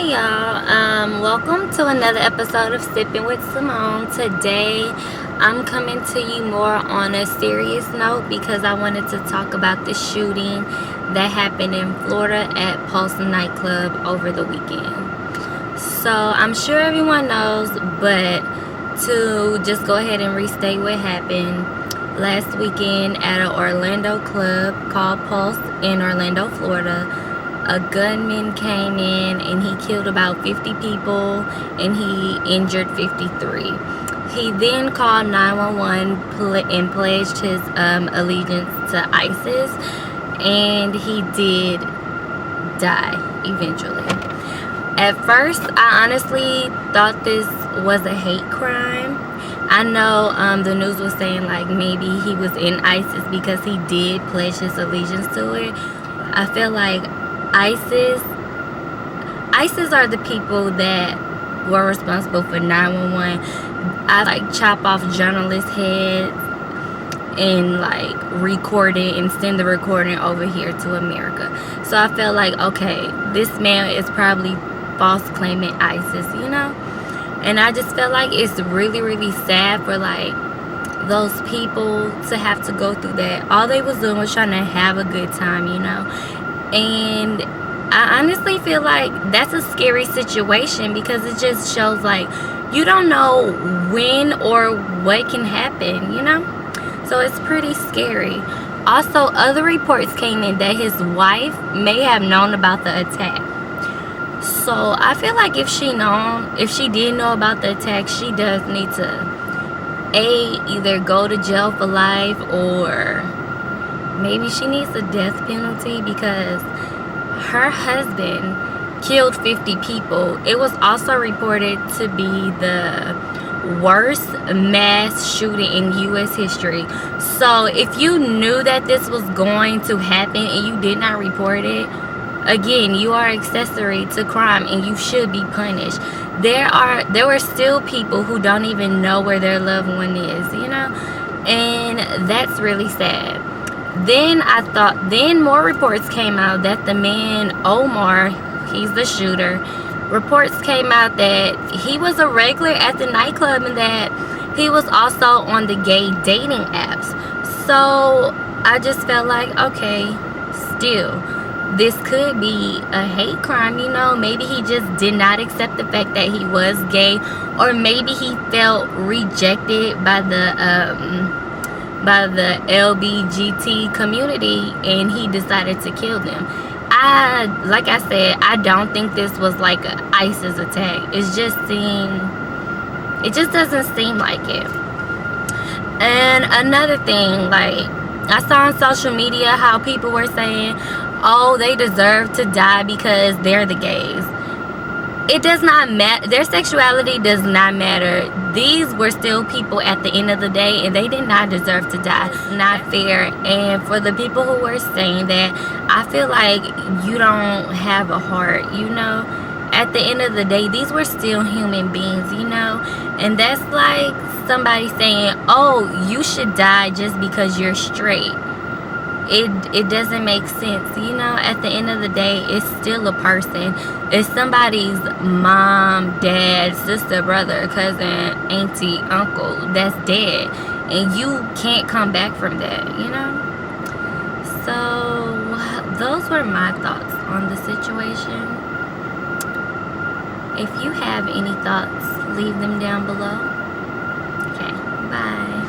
Hey y'all, welcome to another episode of Sipping with Simone. Today I'm coming to you more on a serious note because I wanted to talk about the shooting that happened in Florida at Pulse nightclub over the weekend. So I'm sure everyone knows, but to just go ahead and restate what happened last weekend at an Orlando club called Pulse in Orlando, Florida. A gunman came in and he killed about 50 people and he injured 53. He then called 911 and pledged his allegiance to ISIS, and he did die eventually. At first, I honestly thought this was a hate crime. I know the news was saying like maybe he was in ISIS because he did pledge his allegiance to it. I feel like ISIS are the people that were responsible for 911. I like chop off journalists' heads and like record it and send the recording over here to America. So I felt like, okay, this man is probably false claiming ISIS, you know? And I just felt like it's really, really sad for like those people to have to go through that. All they was doing was trying to have a good time, you know? And I honestly feel like that's a scary situation because it just shows like you don't know when or what can happen, you know? So it's pretty scary. Also, other reports came in that his wife may have known about the attack. So I feel like if she did know about the attack, she does need to either go to jail for life or maybe she needs a death penalty because her husband killed 50 people. It was also reported to be the worst mass shooting in U.S. history. So if you knew that this was going to happen and you did not report it, again, you are accessory to crime and you should be punished. There were still people who don't even know where their loved one is, you know? And that's really sad. Then more reports came out that the man, OMAR, he's the shooter, reports came out that he was a regular at the nightclub and that he was also on the gay dating apps. So I just felt like, okay, still, this could be a hate crime, you know? Maybe he just did not accept the fact that he was gay, or maybe he felt rejected by the LBGT community and he decided to kill them. Like I said, I don't think this was like an ISIS attack. It just doesn't seem like it. And another thing, like I saw on social media how people were saying, oh, they deserve to die because they're the gays. It does not matter. Their sexuality does not matter. These were still people at the end of the day, and they did not deserve to die. It's not fair. And for the people who were saying that, I feel like you don't have a heart, you know? At the end of the day, these were still human beings, you know? And that's like somebody saying, oh, you should die just because you're straight. It doesn't make sense, you know? At the end of the day, it's still a person. It's somebody's mom, dad, sister, brother, cousin, auntie, uncle that's dead, and you can't come back from that, you know? So those were my thoughts on the situation. If you have any thoughts, leave them down below. Okay, bye.